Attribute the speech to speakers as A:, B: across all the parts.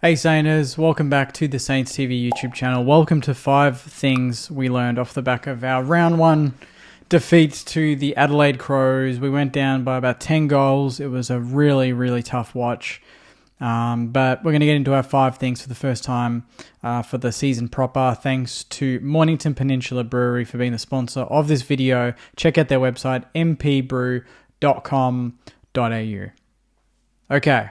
A: Hey Sainters, welcome back to the Saints TV YouTube channel. Welcome to 5 things we learned off the back of our round 1 defeat to the Adelaide Crows. We went down by about 10 goals. It was a really, really tough watch. But we're going to get into our 5 things for the first time for the season proper. Thanks to Mornington Peninsula Brewery for being the sponsor of this video. Check out their website, mpbrew.com.au. Okay.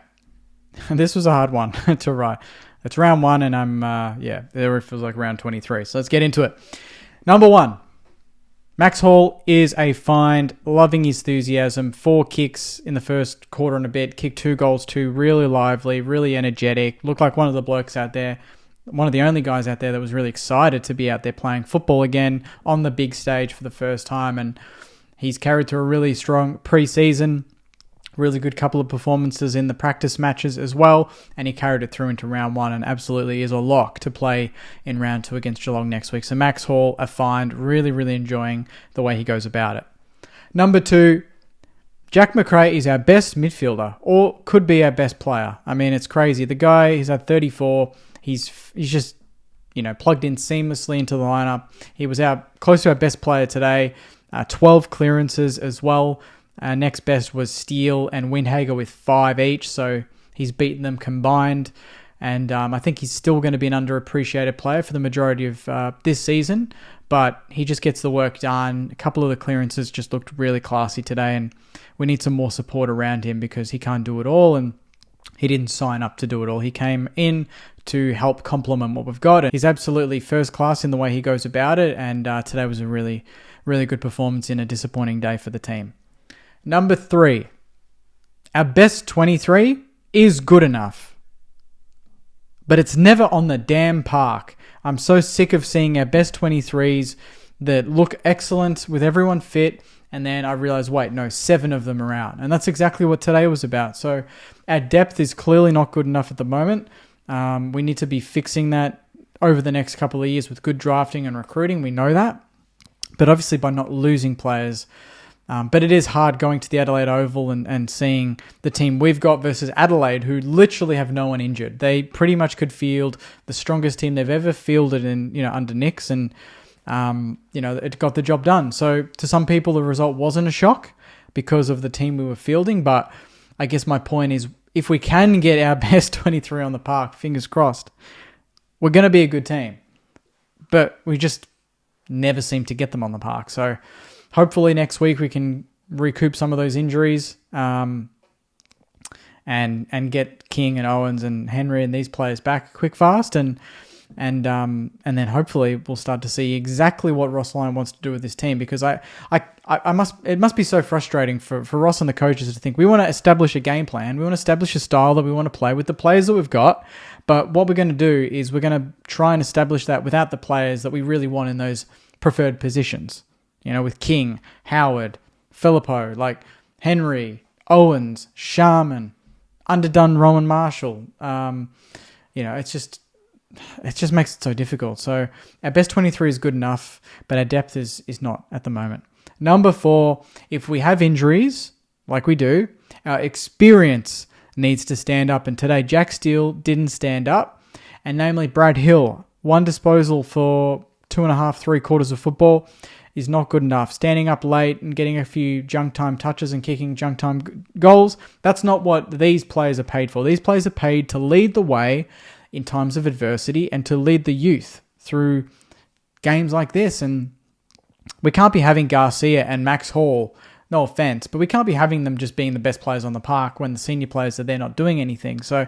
A: This was a hard one to write. It's round 1 and I'm, there feels like round 23. So let's get into it. Number 1, Max Hall is a find, loving his enthusiasm. 4 kicks in the first quarter and a bit, kicked 2 goals too, really lively, really energetic. Looked like one of the blokes out there, one of the only guys out there that was really excited to be out there playing football again on the big stage for the first time. And he's carried through a really strong pre-season. Really good couple of performances in the practice matches as well, and he carried it through into round 1 and absolutely is a lock to play in round 2 against Geelong next week. So Max Hall, a find, really, really enjoying the way he goes about it. Number 2, Jack McRae is our best midfielder, or could be our best player. I mean, it's crazy. The guy, he's at 34, he's just, plugged in seamlessly into the lineup. He was close to our best player today, 12 clearances as well. Next best was Steele and Windhager with 5 each, so he's beaten them combined. And I think he's still going to be an underappreciated player for the majority of this season, but he just gets the work done. A couple of the clearances just looked really classy today, and we need some more support around him because he can't do it all, and he didn't sign up to do it all. He came in to help complement what we've got. He's absolutely first class in the way he goes about it, and today was a really, really good performance in a disappointing day for the team. Number 3, our best 23 is good enough, but it's never on the damn park. I'm so sick of seeing our best 23s that look excellent with everyone fit, and then I realize, wait, no, 7 of them are out. And that's exactly what today was about. So our depth is clearly not good enough at the moment. We need to be fixing that over the next couple of years with good drafting and recruiting. We know that. But obviously by not losing players. But it is hard going to the Adelaide Oval and seeing the team we've got versus Adelaide, who literally have no one injured. They pretty much could field the strongest team they've ever fielded under Nicks, and it got the job done. So to some people, the result wasn't a shock because of the team we were fielding. But I guess my point is, if we can get our best 23 on the park, fingers crossed, we're going to be a good team. But we just never seem to get them on the park. So hopefully next week we can recoup some of those injuries and get King and Owens and Henry and these players back quick fast and then hopefully we'll start to see exactly what Ross Lyon wants to do with this team, because it must be so frustrating for Ross and the coaches to think we want to establish a game plan, we want to establish a style that we want to play with the players that we've got, but what we're going to do is we're going to try and establish that without the players that we really want in those preferred positions. With King, Howard, Filippo, like Henry, Owens, Sharman, underdone Rowan Marshall. It just makes it so difficult. So our best 23 is good enough, but our depth is not at the moment. Number 4, if we have injuries, like we do, our experience needs to stand up. And today, Jack Steele didn't stand up, and namely Brad Hill. 1 disposal for 2.5, 3 quarters of football is not good enough. Standing up late and getting a few junk time touches and kicking junk time goals, that's not what these players are paid for. These players are paid to lead the way in times of adversity and to lead the youth through games like this. And we can't be having Garcia and Max Hall, no offense, but we can't be having them just being the best players on the park when the senior players are there not doing anything. So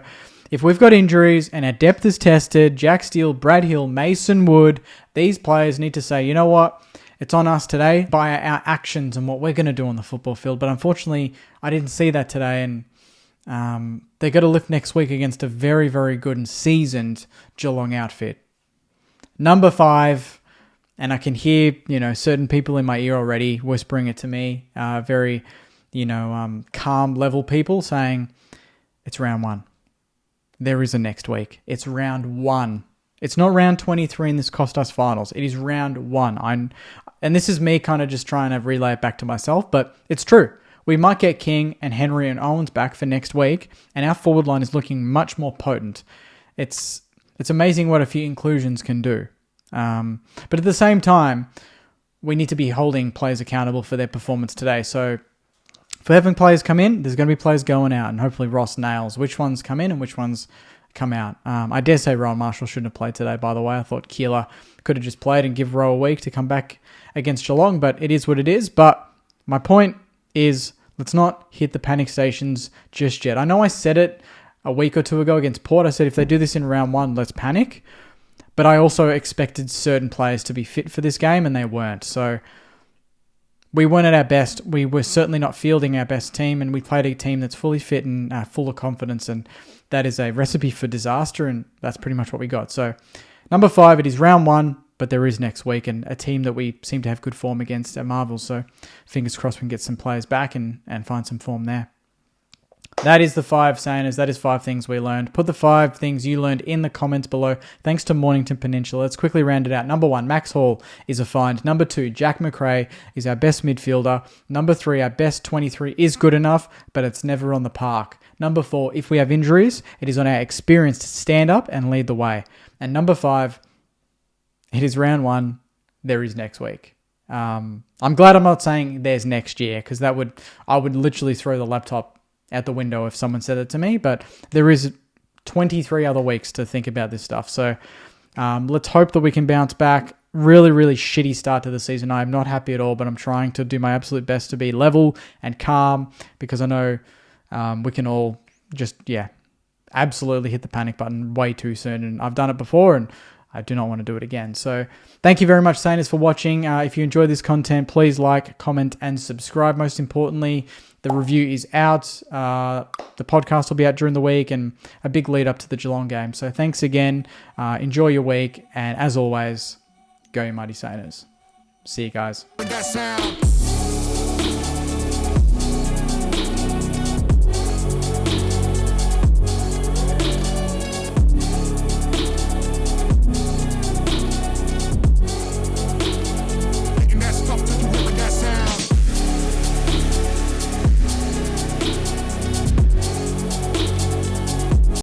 A: if we've got injuries and our depth is tested, Jack Steele, Brad Hill, Mason Wood, these players need to say, you know what? It's on us today by our actions and what we're going to do on the football field. But unfortunately, I didn't see that today. And they got to lift next week against a very, very good and seasoned Geelong outfit. Number 5, and I can hear, certain people in my ear already whispering it to me, very, calm level people saying, it's round 1. There is a next week. It's round 1. It's not round 23 in this cost us finals. It is round 1. And this is me kind of just trying to relay it back to myself, but it's true. We might get King and Henry and Owens back for next week, and our forward line is looking much more potent. it's amazing what a few inclusions can do. But at the same time, we need to be holding players accountable for their performance today. So for having players come in, there's going to be players going out, and hopefully Ross nails which ones come in and which ones come out. I dare say Rowan Marshall shouldn't have played today, by the way. I thought Keeler could have just played and give Rowe a week to come back against Geelong, but it is what it is. But my point is, let's not hit the panic stations just yet. I know I said it a week or two ago against Port. I said if they do this in round one, let's panic. But I also expected certain players to be fit for this game, and they weren't. So we weren't at our best. We were certainly not fielding our best team, and we played a team that's fully fit and full of confidence, and that is a recipe for disaster, and that's pretty much what we got. So number 5, it is round 1, but there is next week, and a team that we seem to have good form against at Marvel. So fingers crossed we can get some players back and find some form there. That is the 5 Saners. That is 5 things we learned. Put the 5 things you learned in the comments below. Thanks to Mornington Peninsula. Let's quickly round it out. Number 1, Max Hall is a find. Number 2, Jack McRae is our best midfielder. Number 3, our best 23 is good enough, but it's never on the park. Number 4, if we have injuries, it is on our experience to stand up and lead the way. And number 5, it is round 1. There is next week. I'm glad I'm not saying there's next year, because I would literally throw the laptop out the window if someone said it to me, but there is 23 other weeks to think about this stuff. So let's hope that we can bounce back. Really, really shitty start to the season. I'm not happy at all, but I'm trying to do my absolute best to be level and calm, because I know we can all just, absolutely hit the panic button way too soon. And I've done it before, and I do not want to do it again. So thank you very much, Saners, for watching. If you enjoyed this content, please like, comment, and subscribe. Most importantly, the review is out. The podcast will be out during the week, and a big lead up to the Geelong game. So thanks again. Enjoy your week. And as always, go you mighty Saners. See you guys.